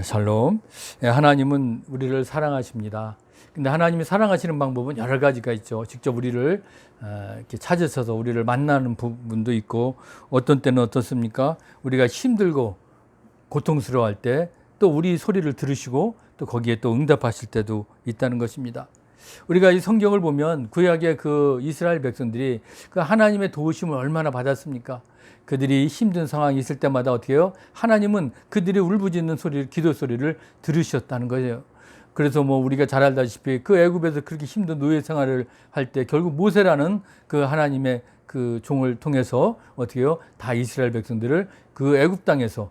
샬롬. 하나님은 우리를 사랑하십니다. 근데 하나님이 사랑하시는 방법은 여러 가지가 있죠. 직접 우리를 이렇게 찾으셔서 우리를 만나는 부분도 있고, 어떤 때는 어떻습니까? 우리가 힘들고 고통스러워할 때 또 우리 소리를 들으시고 또 거기에 또 응답하실 때도 있다는 것입니다. 우리가 이 성경을 보면 구약의 그 이스라엘 백성들이 그 하나님의 도우심을 얼마나 받았습니까? 그들이 힘든 상황이 있을 때마다 어떻게 해요? 하나님은 그들이 울부짖는 소리를, 기도 소리를 들으셨다는 거예요. 그래서 뭐 우리가 잘 알다시피 그 애굽에서 그렇게 힘든 노예 생활을 할 때 결국 모세라는 그 하나님의 그 종을 통해서 어떻게 해요? 다 이스라엘 백성들을 그 애굽 땅에서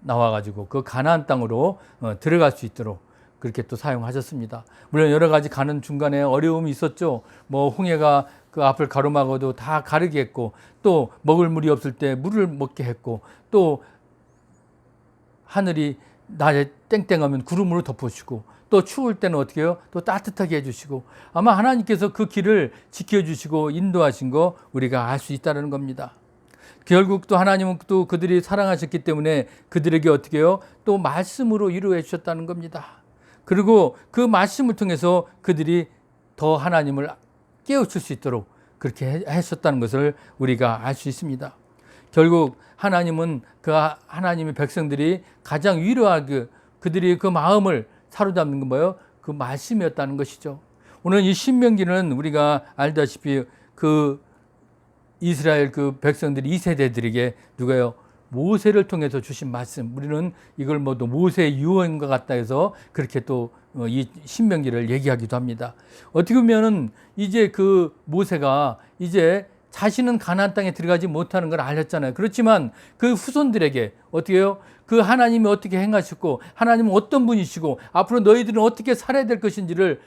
나와가지고 그 가나안 땅으로 들어갈 수 있도록 그렇게 또 사용하셨습니다. 물론 여러 가지 가는 중간에 어려움이 있었죠. 뭐 홍해가 그 앞을 가로막아도 다 가르게 했고, 또 먹을 물이 없을 때 물을 먹게 했고, 또 하늘이 낮에 땡땡하면 구름으로 덮어주시고, 또 추울 때는 어떻게 해요? 또 따뜻하게 해주시고, 아마 하나님께서 그 길을 지켜주시고 인도하신 거 우리가 알 수 있다는 겁니다. 결국 또 하나님은 또 그들이 사랑하셨기 때문에 그들에게 어떻게 해요? 또 말씀으로 위로해 주셨다는 겁니다. 그리고 그 말씀을 통해서 그들이 더 하나님을 깨우칠 수 있도록 그렇게 하셨다는 것을 우리가 알 수 있습니다. 결국 하나님은 그 하나님의 백성들이 가장 위로하게 그들이 그 마음을 사로잡는 건 뭐예요? 그 말씀이었다는 것이죠. 오늘 이 신명기는 우리가 알다시피 그 이스라엘 그 백성들이 2세대들에게 누가요? 모세를 통해서 주신 말씀. 우리는 이걸 모두 모세의 유언과 같다 해서 그렇게 또 이 신명기를 얘기하기도 합니다. 어떻게 보면은 이제 그 모세가 이제 자신은 가나안 땅에 들어가지 못하는 걸 알렸잖아요. 그렇지만 그 후손들에게 어떻게 해요? 그 하나님이 어떻게 행하셨고 하나님은 어떤 분이시고 앞으로 너희들은 어떻게 살아야 될 것인지를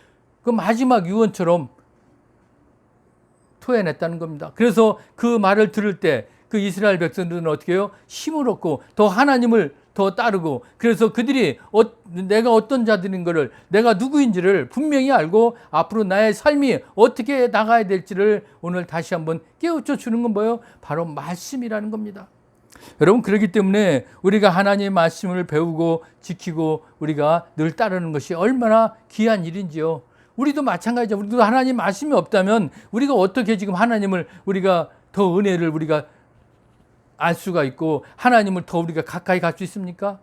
그 마지막 유언처럼 토해냈다는 겁니다. 그래서 그 말을 들을 때 그 이스라엘 백성들은 어떻게 해요? 힘을 얻고 더 하나님을 더 따르고, 그래서 그들이 내가 어떤 자들인 것을, 내가 누구인지를 분명히 알고 앞으로 나의 삶이 어떻게 나가야 될지를 오늘 다시 한번 깨우쳐 주는 건 뭐예요? 바로 말씀이라는 겁니다. 여러분, 그렇기 때문에 우리가 하나님의 말씀을 배우고 지키고 우리가 늘 따르는 것이 얼마나 귀한 일인지요. 우리도 마찬가지죠. 우리도 하나님 말씀이 없다면 우리가 어떻게 지금 하나님을 우리가 더 은혜를 우리가 알 수가 있고 하나님을 더 우리가 가까이 갈 수 있습니까?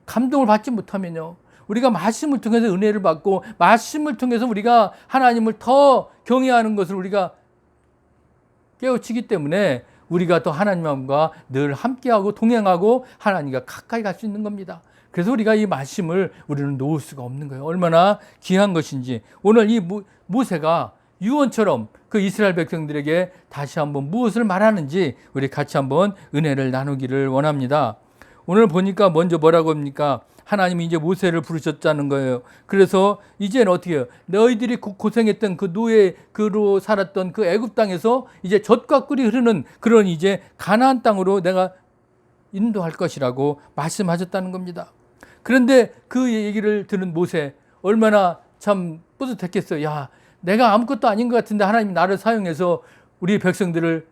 감동을 받지 못하면요. 우리가 말씀을 통해서 은혜를 받고 말씀을 통해서 우리가 하나님을 더 경외하는 것을 우리가 깨우치기 때문에 우리가 더 하나님과 늘 함께하고 동행하고 하나님과 가까이 갈 수 있는 겁니다. 그래서 우리가 이 말씀을 우리는 놓을 수가 없는 거예요. 얼마나 귀한 것인지. 오늘 이 모세가 유언처럼 그 이스라엘 백성들에게 다시 한번 무엇을 말하는지 우리 같이 한번 은혜를 나누기를 원합니다. 오늘 보니까 먼저 뭐라고 합니까? 하나님이 이제 모세를 부르셨다는 거예요. 그래서 이제는 어떻게 해요? 너희들이 고생했던 그 노예로 살았던 그 애굽 땅에서 이제 젖과 꿀이 흐르는 그런 이제 가나안 땅으로 내가 인도할 것이라고 말씀하셨다는 겁니다. 그런데 그 얘기를 들은 모세 얼마나 참 뿌듯했겠어요. 야, 내가 아무것도 아닌 것 같은데 하나님이 나를 사용해서 우리 백성들을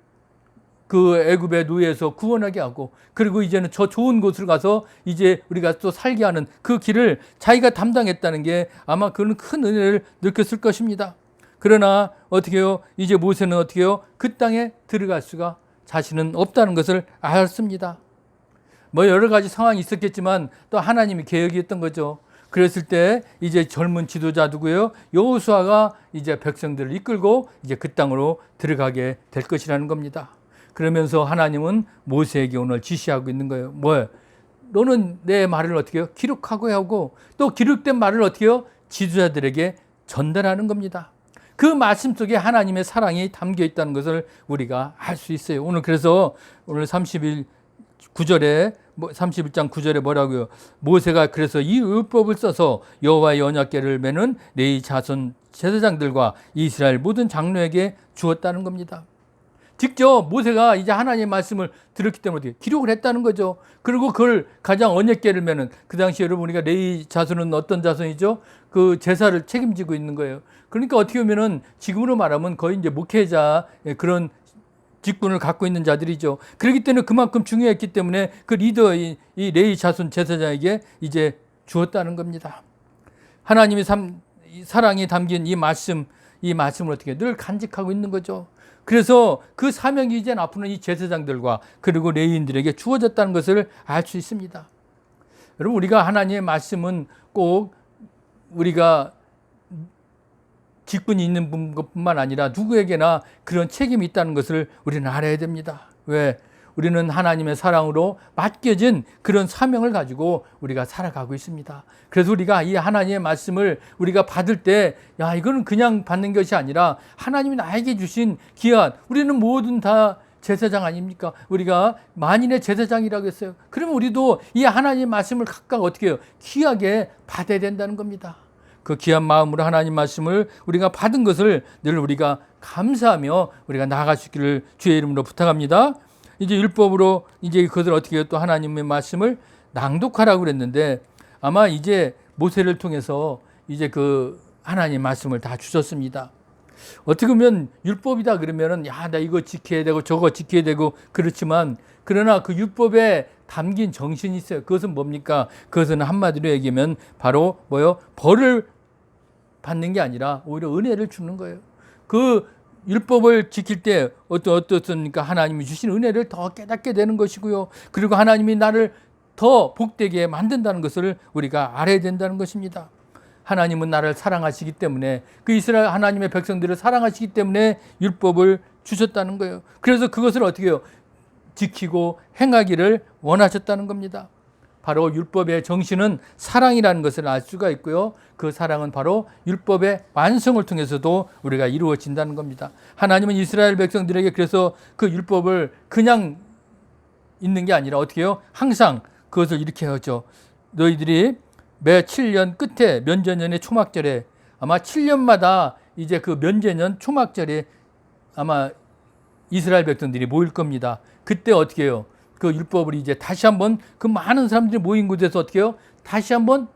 그 애굽의 노예에서 구원하게 하고, 그리고 이제는 저 좋은 곳을 가서 이제 우리가 또 살게 하는 그 길을 자기가 담당했다는 게 아마 그는 큰 은혜를 느꼈을 것입니다. 그러나 어떻게 해요? 이제 모세는 어떻게 해요? 그 땅에 들어갈 수가 자신은 없다는 것을 알았습니다. 뭐 여러 가지 상황이 있었겠지만 또 하나님이 계획이었던 거죠. 그랬을 때 이제 젊은 지도자 누구예요? 여호수아가 이제 백성들을 이끌고 이제 그 땅으로 들어가게 될 것이라는 겁니다. 그러면서 하나님은 모세에게 오늘 지시하고 있는 거예요. 뭐예요? 너는 내 말을 어떻게 해요? 기록하고 하고 또 기록된 말을 어떻게 해요? 지도자들에게 전달하는 겁니다. 그 말씀 속에 하나님의 사랑이 담겨 있다는 것을 우리가 알 수 있어요. 오늘 그래서 오늘 31장 9절에 뭐라고요? 모세가 그래서 이 율법을 써서 여호와의 언약궤를 매는 레위 자손 제사장들과 이스라엘 모든 장로에게 주었다는 겁니다. 직접 모세가 이제 하나님의 말씀을 들었기 때문에 기록을 했다는 거죠. 그리고 그걸 가장 언약궤를 매는, 그 당시 여러분 우리가 레위 자손은 어떤 자손이죠? 그 제사를 책임지고 있는 거예요. 그러니까 어떻게 보면은 지금으로 말하면 거의 이제 목회자 그런 직분을 갖고 있는 자들이죠. 그렇기 때문에 그만큼 중요했기 때문에 그 리더 이 레위 자손 제사장에게 이제 주었다는 겁니다. 하나님의 사랑이 담긴 이 말씀을 어떻게 늘 간직하고 있는 거죠. 그래서 그 사명이 이제 앞으로는 이 제사장들과 그리고 레위인들에게 주어졌다는 것을 알 수 있습니다. 여러분, 우리가 하나님의 말씀은 꼭 우리가 직분이 있는 것뿐만 아니라 누구에게나 그런 책임이 있다는 것을 우리는 알아야 됩니다. 왜? 우리는 하나님의 사랑으로 맡겨진 그런 사명을 가지고 우리가 살아가고 있습니다. 그래서 우리가 이 하나님의 말씀을 우리가 받을 때, 야, 이거는 그냥 받는 것이 아니라 하나님이 나에게 주신 귀한, 우리는 모든 다 제사장 아닙니까? 우리가 만인의 제사장이라고 했어요. 그러면 우리도 이 하나님의 말씀을 각각 어떻게 해요? 귀하게 받아야 된다는 겁니다. 그 귀한 마음으로 하나님 말씀을 우리가 받은 것을 늘 우리가 감사하며 우리가 나아갈 수 있기를 주의 이름으로 부탁합니다. 이제 율법으로 이제 그것을 어떻게 해요? 또 하나님의 말씀을 낭독하라고 그랬는데, 아마 이제 모세를 통해서 이제 그 하나님의 말씀을 다 주셨습니다. 어떻게 보면 율법이다 그러면은, 야, 나 이거 지켜야 되고 저거 지켜야 되고 그렇지만, 그러나 그 율법에 담긴 정신이 있어요. 그것은 뭡니까? 그것은 한마디로 얘기하면 바로 뭐요? 벌을 받는 게 아니라 오히려 은혜를 주는 거예요. 그 율법을 지킬 때 어떻습니까? 하나님이 주신 은혜를 더 깨닫게 되는 것이고요. 그리고 하나님이 나를 더 복되게 만든다는 것을 우리가 알아야 된다는 것입니다. 하나님은 나를 사랑하시기 때문에, 그 이스라엘 하나님의 백성들을 사랑하시기 때문에 율법을 주셨다는 거예요. 그래서 그것을 어떻게 해요? 지키고 행하기를 원하셨다는 겁니다. 바로 율법의 정신은 사랑이라는 것을 알 수가 있고요. 그 사랑은 바로 율법의 완성을 통해서도 우리가 이루어진다는 겁니다. 하나님은 이스라엘 백성들에게 그래서 그 율법을 그냥 있는 게 아니라 어떻게 해요? 항상 그것을 이렇게 하죠. 너희들이 매 7년 끝에 면제년의 초막절에, 아마 7년마다 이제 그 면제년 초막절에 아마 이스라엘 백성들이 모일 겁니다. 그때 어떻게 해요? 그 율법을 이제 다시 한번 그 많은 사람들이 모인 곳에서 어떻게 해요? 다시 한번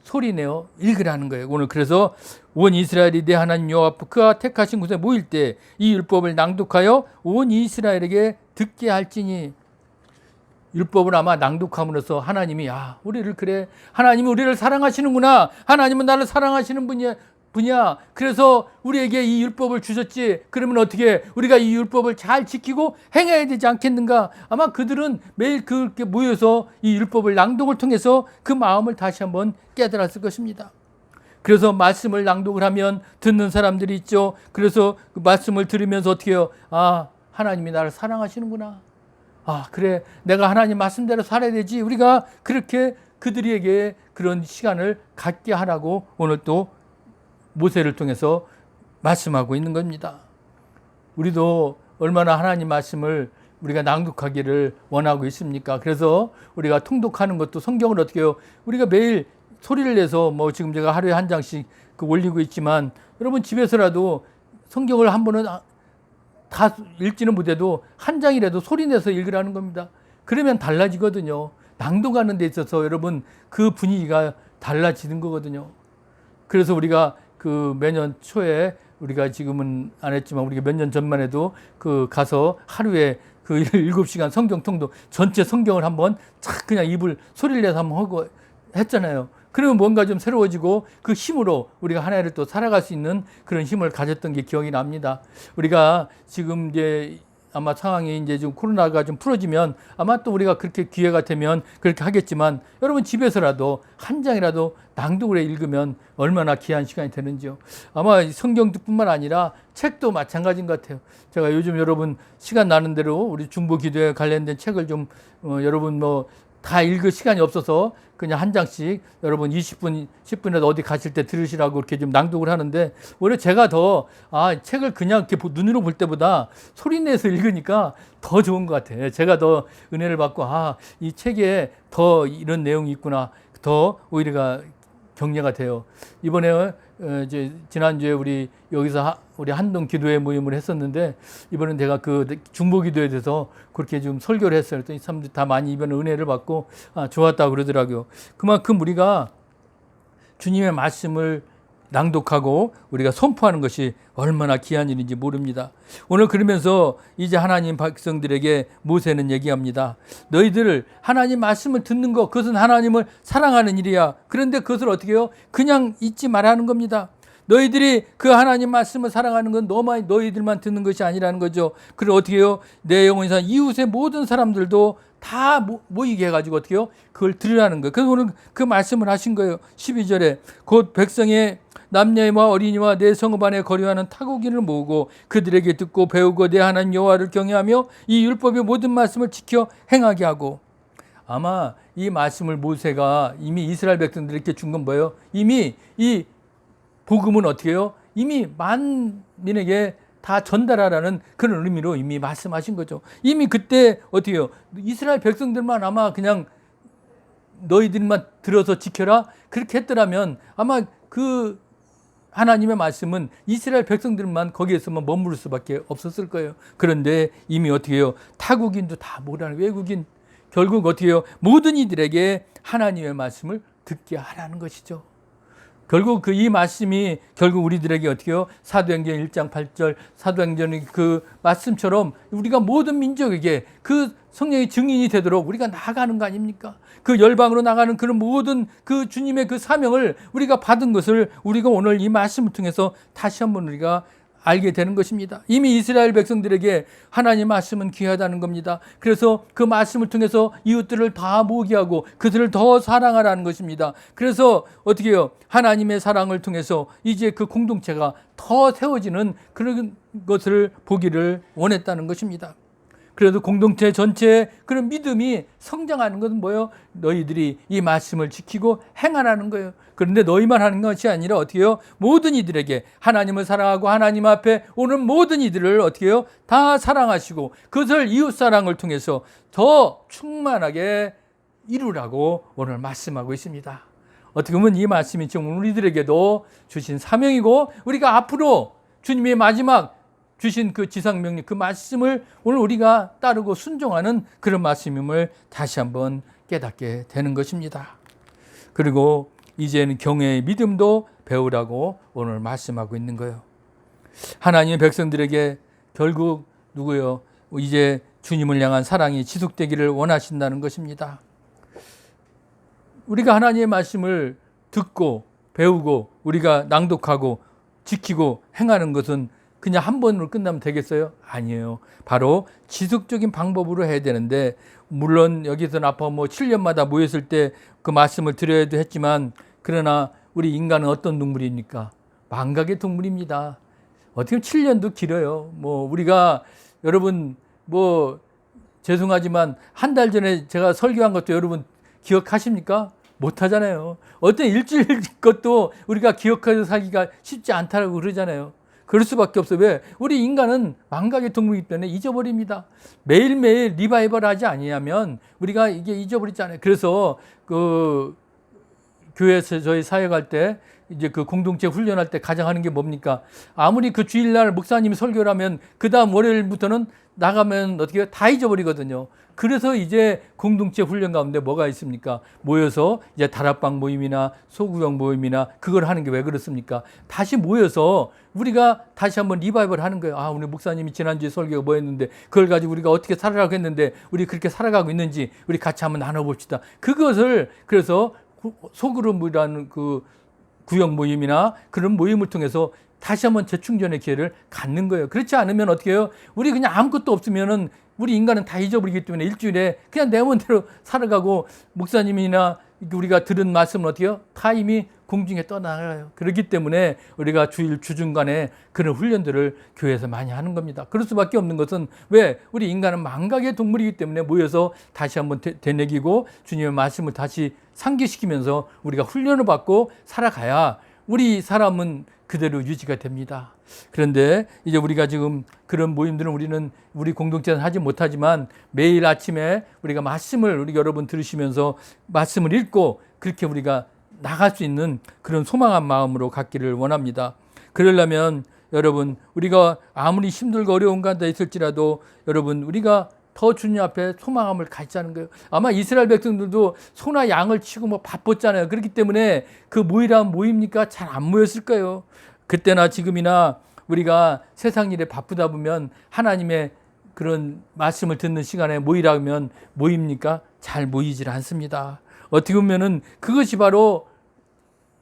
소리내어 읽으라는 거예요. 오늘 그래서 온 이스라엘이 내 하나님 여호와 앞 그가 택하신 곳에 모일 때 이 율법을 낭독하여 온 이스라엘에게 듣게 할지니, 율법을 아마 낭독함으로써 하나님이, 야, 우리를 그래, 하나님이 우리를 사랑하시는구나, 하나님은 나를 사랑하시는 분이야. 그래서 우리에게 이 율법을 주셨지. 그러면 어떻게 우리가 이 율법을 잘 지키고 행해야 되지 않겠는가? 아마 그들은 매일 그렇게 모여서 이 율법을 낭독을 통해서 그 마음을 다시 한번 깨달았을 것입니다. 그래서 말씀을 낭독을 하면 듣는 사람들이 있죠. 그래서 그 말씀을 들으면서 어떻게 해요? 아, 하나님이 나를 사랑하시는구나. 아, 그래, 내가 하나님 말씀대로 살아야 되지. 우리가 그렇게 그들에게 그런 시간을 갖게 하라고 오늘 또 모세를 통해서 말씀하고 있는 겁니다. 우리도 얼마나 하나님 말씀을 우리가 낭독하기를 원하고 있습니까? 그래서 우리가 통독하는 것도 성경을 어떻게 해요? 우리가 매일 소리를 내서 뭐 지금 제가 하루에 한 장씩 올리고 있지만, 여러분 집에서라도 성경을 한 번은 다 읽지는 못해도 한 장이라도 소리 내서 읽으라는 겁니다. 그러면 달라지거든요. 낭독하는 데 있어서 여러분 그 분위기가 달라지는 거거든요. 그래서 우리가 그 매년 초에 우리가 지금은 안 했지만 우리가 몇 년 전만 해도 그 가서 하루에 그 7시간 성경 통독 전체 성경을 한번 착 그냥 입을 소리를 내서 한번 하고 했잖아요. 그러면 뭔가 좀 새로워지고 그 힘으로 우리가 하나를 또 살아갈 수 있는 그런 힘을 가졌던 게 기억이 납니다. 우리가 지금 이제 아마 상황이 이제 좀 코로나가 좀 풀어지면 아마 또 우리가 그렇게 기회가 되면 그렇게 하겠지만, 여러분 집에서라도 한 장이라도 낭독을 해 읽으면 얼마나 귀한 시간이 되는지요. 아마 성경뿐만 아니라 책도 마찬가지인 것 같아요. 제가 요즘 여러분 시간 나는 대로 우리 중보 기도에 관련된 책을 좀 여러분 뭐 다 읽을 시간이 없어서 그냥 한 장씩 여러분 20분, 10분에도 어디 가실 때 들으시라고 이렇게 좀 낭독을 하는데, 오히려 제가 더 책을 그냥 이렇게 눈으로 볼 때보다 소리 내서 읽으니까 더 좋은 것 같아요. 제가 더 은혜를 받고, 이 책에 더 이런 내용이 있구나, 더 오히려 격려가 돼요. 이번에 이제 지난주에 우리 여기서 우리 한동 기도회 모임을 했었는데, 이번엔 제가 그 중보 기도에 대해서 그렇게 좀 설교를 했어요. 또 이 사람들이 다 많이 이번에 은혜를 받고 좋았다고 그러더라고요. 그만큼 우리가 주님의 말씀을 낭독하고 우리가 선포하는 것이 얼마나 귀한 일인지 모릅니다. 오늘 그러면서 이제 하나님 백성들에게 모세는 얘기합니다. 너희들 하나님 말씀을 듣는 것, 그것은 하나님을 사랑하는 일이야. 그런데 그것을 어떻게 해요? 그냥 잊지 말라는 겁니다. 너희들이 그 하나님 말씀을 사랑하는 건 너희들만 듣는 것이 아니라는 거죠. 그리고 어떻게 해요? 내 영혼이 산 이웃의 모든 사람들도 다 모이게 해가지고 어떻게 해요? 그걸 들으라는 거예요. 그래서 오늘 그 말씀을 하신 거예요. 12절에 곧 백성의 남녀와 어린이와 내 성읍 안에 거류하는 타국인을 모으고 그들에게 듣고 배우고 내 하나님 여호와를 경외하며 이 율법의 모든 말씀을 지켜 행하게 하고. 아마 이 말씀을 모세가 이미 이스라엘 백성들에게 준 건 뭐예요? 이미 이 복음은 어떻게 해요? 이미 만민에게 다 전달하라는 그런 의미로 이미 말씀하신 거죠. 이미 그때 어떻게 해요? 이스라엘 백성들만 아마 그냥 너희들만 들어서 지켜라 그렇게 했더라면 아마 그 하나님의 말씀은 이스라엘 백성들만 거기에서만 머무를 수밖에 없었을 거예요. 그런데 이미 어떻게 해요? 타국인도 다 모르는 외국인 결국 어떻게 해요? 모든 이들에게 하나님의 말씀을 듣게 하라는 것이죠. 결국 이 말씀이 결국 우리들에게 어떻게 해요? 사도행전 1장 8절 사도행전의 그 말씀처럼 우리가 모든 민족에게 그 성령의 증인이 되도록 우리가 나아가는 거 아닙니까? 그 열방으로 나가는 그런 모든 그 주님의 그 사명을 우리가 받은 것을 우리가 오늘 이 말씀을 통해서 다시 한번 우리가 알게 되는 것입니다. 이미 이스라엘 백성들에게 하나님 말씀은 귀하다는 겁니다. 그래서 그 말씀을 통해서 이웃들을 다 모으게 하고 그들을 더 사랑하라는 것입니다. 그래서 어떻게 해요? 하나님의 사랑을 통해서 이제 그 공동체가 더 세워지는 그런 것을 보기를 원했다는 것입니다. 그래도 공동체 전체의 그런 믿음이 성장하는 것은 뭐예요? 너희들이 이 말씀을 지키고 행하라는 거예요. 그런데 너희만 하는 것이 아니라 어떻게 해요? 모든 이들에게 하나님을 사랑하고 하나님 앞에 오는 모든 이들을 어떻게 해요? 다 사랑하시고 그것을 이웃사랑을 통해서 더 충만하게 이루라고 오늘 말씀하고 있습니다. 어떻게 보면 이 말씀이 지금 우리들에게도 주신 사명이고 우리가 앞으로 주님의 마지막 주신 그 지상명령 그 말씀을 오늘 우리가 따르고 순종하는 그런 말씀임을 다시 한번 깨닫게 되는 것입니다. 그리고 이제는 경외의 믿음도 배우라고 오늘 말씀하고 있는 거예요. 하나님의 백성들에게 결국 누구요? 이제 주님을 향한 사랑이 지속되기를 원하신다는 것입니다. 우리가 하나님의 말씀을 듣고 배우고 우리가 낭독하고 지키고 행하는 것은 그냥 한 번으로 끝나면 되겠어요? 아니에요. 바로 지속적인 방법으로 해야 되는데 물론 여기서는 아빠 7년마다 모였을 때 그 말씀을 드려야도 했지만 그러나 우리 인간은 어떤 동물입니까? 망각의 동물입니다. 어떻게 보면 7년도 길어요. 우리가 여러분 죄송하지만 한 달 전에 제가 설교한 것도 여러분 기억하십니까? 못하잖아요. 어떤 일주일 것도 우리가 기억해서 살기가 쉽지 않다고 그러잖아요. 그럴 수밖에 없어요. 왜? 우리 인간은 망각의 동물이기 때문에 잊어버립니다. 매일매일 리바이벌 하지 아니하면 우리가 이게 잊어버리잖아요. 그래서 그 교회에서 저희 사역할 때 이제 그 공동체 훈련할 때 가장 하는 게 뭡니까? 아무리 그 주일날 목사님이 설교를 하면 그 다음 월요일부터는 나가면 어떻게 해요? 다 잊어버리거든요. 그래서 이제 공동체 훈련 가운데 뭐가 있습니까? 모여서 이제 다락방 모임이나 소구역 모임이나 그걸 하는 게 왜 그렇습니까? 다시 모여서 우리가 다시 한번 리바이벌 하는 거예요. 우리 목사님이 지난주에 설교가 뭐였는데 그걸 가지고 우리가 어떻게 살아가고 했는데 우리 그렇게 살아가고 있는지 우리 같이 한번 나눠봅시다. 그것을 그래서 소그룹이라는 그 구역 모임이나 그런 모임을 통해서 다시 한번 재충전의 기회를 갖는 거예요. 그렇지 않으면 어떻게 해요? 우리 그냥 아무것도 없으면은 우리 인간은 다 잊어버리기 때문에 일주일에 그냥 내 멋대로 살아가고 목사님이나 우리가 들은 말씀은 어떻게 해요? 다 이미 공중에 떠나가요. 그렇기 때문에 우리가 주일 주중간에 그런 훈련들을 교회에서 많이 하는 겁니다. 그럴 수밖에 없는 것은 왜? 우리 인간은 망각의 동물이기 때문에 모여서 다시 한번 되뇌기고 주님의 말씀을 다시 상기시키면서 우리가 훈련을 받고 살아가야 우리 사람은 그대로 유지가 됩니다. 그런데 이제 우리가 지금 그런 모임들은 우리 공동체는 하지 못하지만 매일 아침에 우리가 말씀을 우리 여러분 들으시면서 말씀을 읽고 그렇게 우리가 나갈 수 있는 그런 소망한 마음으로 갖기를 원합니다. 그러려면 여러분 우리가 아무리 힘들고 어려운 가운데 있을지라도 여러분 우리가 더 주님 앞에 소망함을 갖자는 거예요. 아마 이스라엘 백성들도 소나 양을 치고 뭐 바빴잖아요. 그렇기 때문에 그 모이라면 모입니까? 잘 안 모였을 거예요. 그때나 지금이나 우리가 세상 일에 바쁘다 보면 하나님의 그런 말씀을 듣는 시간에 모이라 하면 모입니까? 잘 모이질 않습니다. 어떻게 보면은 그것이 바로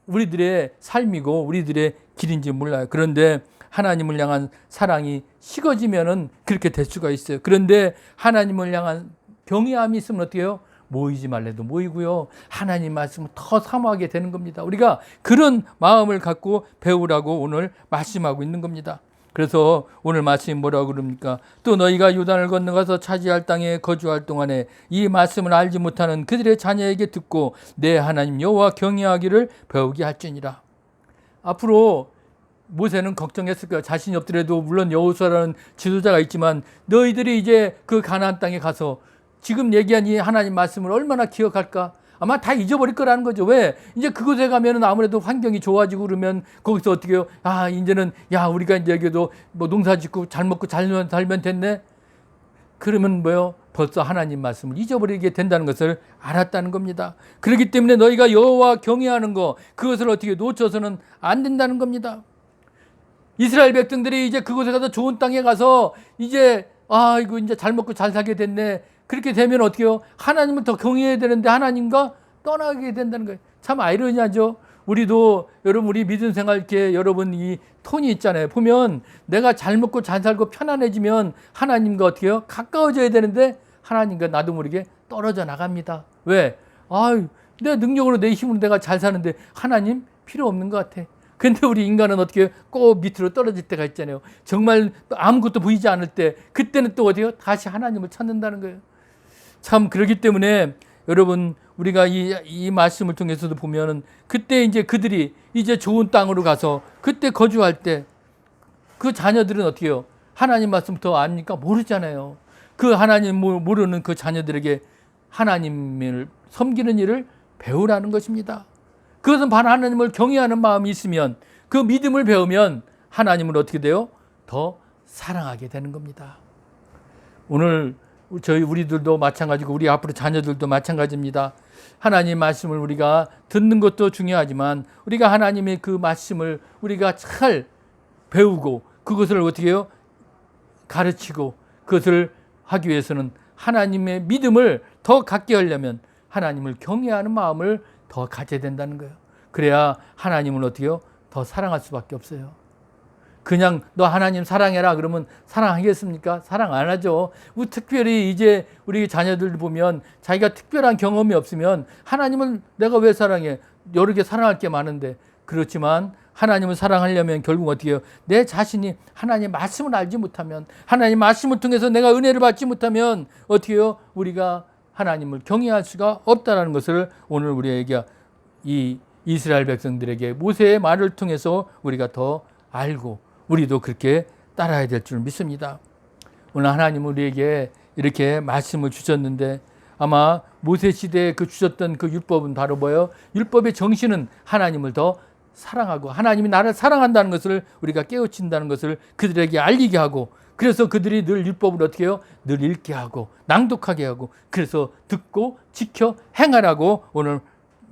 우리들의 삶이고 우리들의 길인지 몰라요. 그런데 하나님을 향한 사랑이 식어지면은 그렇게 될 수가 있어요. 그런데 하나님을 향한 경외함이 있으면 어떻게 해요? 모이지 말래도 모이고요. 하나님 말씀을 더 사모하게 되는 겁니다. 우리가 그런 마음을 갖고 배우라고 오늘 말씀하고 있는 겁니다. 그래서 오늘 말씀이 뭐라고 그럽니까? 또 너희가 요단을 건너가서 차지할 땅에 거주할 동안에 이 말씀을 알지 못하는 그들의 자녀에게 듣고 내 하나님 여호와 경외하기를 배우게 할지니라. 앞으로 모세는 걱정했을 거야. 자신이 없더라도 물론 여호수아라는 지도자가 있지만 너희들이 이제 그 가나안 땅에 가서 지금 얘기한 이 하나님 말씀을 얼마나 기억할까? 아마 다 잊어버릴 거라는 거죠. 왜? 이제 그곳에 가면은 아무래도 환경이 좋아지고 그러면 거기서 어떻게 해요? 아, 이제는 우리가 이제 여기도 뭐 농사 짓고 잘 먹고 잘 살면 됐네? 그러면 뭐요? 벌써 하나님 말씀을 잊어버리게 된다는 것을 알았다는 겁니다. 그렇기 때문에 너희가 여호와 경외하는 거, 그것을 어떻게 놓쳐서는 안 된다는 겁니다. 이스라엘 백성들이 이제 그곳에 가서 좋은 땅에 가서 이제 이거 이제 잘 먹고 잘 살게 됐네. 그렇게 되면 어떻게 해요? 하나님을 더 경외해야 되는데 하나님과 떠나게 된다는 거예요. 참 아이러니하죠. 우리도 여러분 우리 믿음 생활 이렇게 여러분 이 톤이 있잖아요. 보면 내가 잘 먹고 잘 살고 편안해지면 하나님과 어떻게 해요? 가까워져야 되는데 하나님과 나도 모르게 떨어져 나갑니다. 왜? 내 능력으로 내 힘으로 내가 잘 사는데 하나님 필요 없는 것 같아. 근데 우리 인간은 어떻게 꼭 밑으로 떨어질 때가 있잖아요. 정말 아무것도 보이지 않을 때 그때는 또 어디요? 다시 하나님을 찾는다는 거예요. 참 그렇기 때문에 여러분 우리가 이 말씀을 통해서도 보면은 그때 이제 그들이 이제 좋은 땅으로 가서 그때 거주할 때 그 자녀들은 어떻게 해요? 하나님 말씀부터 압니까? 모르잖아요. 그 하나님 모르는 그 자녀들에게 하나님을 섬기는 일을 배우라는 것입니다. 그것은 바로 하나님을 경외하는 마음이 있으면 그 믿음을 배우면 하나님을 어떻게 돼요? 더 사랑하게 되는 겁니다. 오늘 우리들도 마찬가지고 우리 앞으로 자녀들도 마찬가지입니다. 하나님 말씀을 우리가 듣는 것도 중요하지만 우리가 하나님의 그 말씀을 우리가 잘 배우고 그것을 어떻게 해요? 가르치고 그것을 하기 위해서는 하나님의 믿음을 더 갖게 하려면 하나님을 경외하는 마음을 더 가져야 된다는 거예요. 그래야 하나님을 어떻게 해요? 더 사랑할 수밖에 없어요. 그냥 너 하나님 사랑해라 그러면 사랑하겠습니까? 사랑 안 하죠. 특별히 이제 우리 자녀들 보면 자기가 특별한 경험이 없으면 하나님을 내가 왜 사랑해? 여러 개 사랑할 게 많은데. 그렇지만 하나님을 사랑하려면 결국 어떻게 해요? 내 자신이 하나님의 말씀을 알지 못하면 하나님 말씀을 통해서 내가 은혜를 받지 못하면 어떻게 해요? 우리가 하나님을 경외할 수가 없다는 것을 오늘 우리에게 이 이스라엘 백성들에게 모세의 말을 통해서 우리가 더 알고 우리도 그렇게 따라야 될 줄 믿습니다. 오늘 하나님 우리에게 이렇게 말씀을 주셨는데 아마 모세 시대에 그 주셨던 그 율법은 바로 뭐예요? 율법의 정신은 하나님을 더 사랑하고 하나님이 나를 사랑한다는 것을 우리가 깨우친다는 것을 그들에게 알리게 하고 그래서 그들이 늘 율법을 어떻게 해요? 늘 읽게 하고 낭독하게 하고 그래서 듣고 지켜 행하라고 오늘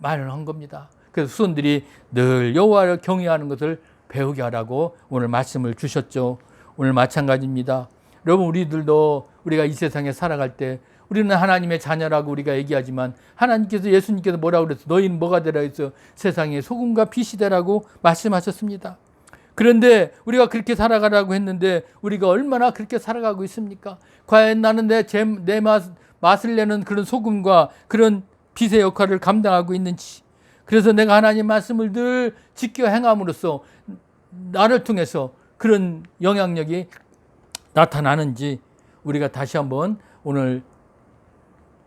말을 한 겁니다. 그래서 후손들이 늘 여호와를 경외하는 것을 배우게 하라고 오늘 말씀을 주셨죠. 오늘 마찬가지입니다. 여러분 우리들도 우리가 이 세상에 살아갈 때 우리는 하나님의 자녀라고 우리가 얘기하지만 하나님께서 예수님께서 뭐라고 그랬어요? 너희는 뭐가 되라 했어요? 세상에 소금과 빛이 되라고 말씀하셨습니다. 그런데 우리가 그렇게 살아가라고 했는데 우리가 얼마나 그렇게 살아가고 있습니까? 과연 나는 내 맛을 내는 그런 소금과 그런 빛의 역할을 감당하고 있는지. 그래서 내가 하나님 말씀을 늘 지켜 행함으로써 나를 통해서 그런 영향력이 나타나는지 우리가 다시 한번 오늘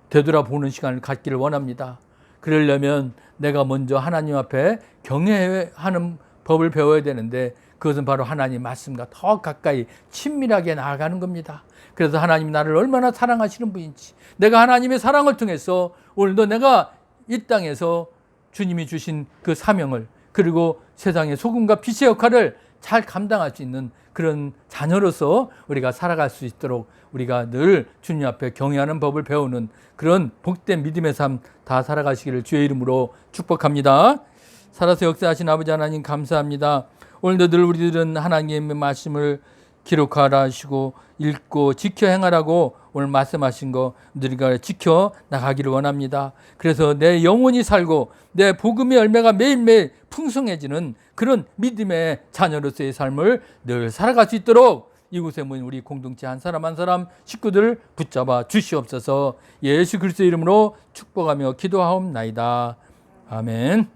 되돌아보는 시간을 갖기를 원합니다. 그러려면 내가 먼저 하나님 앞에 경외하는 법을 배워야 되는데 그것은 바로 하나님 말씀과 더 가까이 친밀하게 나아가는 겁니다. 그래서 하나님이 나를 얼마나 사랑하시는 분인지 내가 하나님의 사랑을 통해서 오늘도 내가 이 땅에서 주님이 주신 그 사명을 그리고 세상의 소금과 빛의 역할을 잘 감당할 수 있는 그런 자녀로서 우리가 살아갈 수 있도록 우리가 늘 주님 앞에 경외하는 법을 배우는 그런 복된 믿음의 삶 다 살아가시기를 주의 이름으로 축복합니다. 살아서 역사하신 아버지 하나님 감사합니다. 오늘도 늘 우리들은 하나님의 말씀을 기록하라 하시고 읽고 지켜 행하라고 오늘 말씀하신 거 우리가 지켜 나가기를 원합니다. 그래서 내 영혼이 살고 내 복음의 열매가 매일매일 풍성해지는 그런 믿음의 자녀로서의 삶을 늘 살아갈 수 있도록 이곳에 모인 우리 공동체 한 사람 한 사람 식구들 붙잡아 주시옵소서. 예수 그리스도의 이름으로 축복하며 기도하옵나이다. 아멘.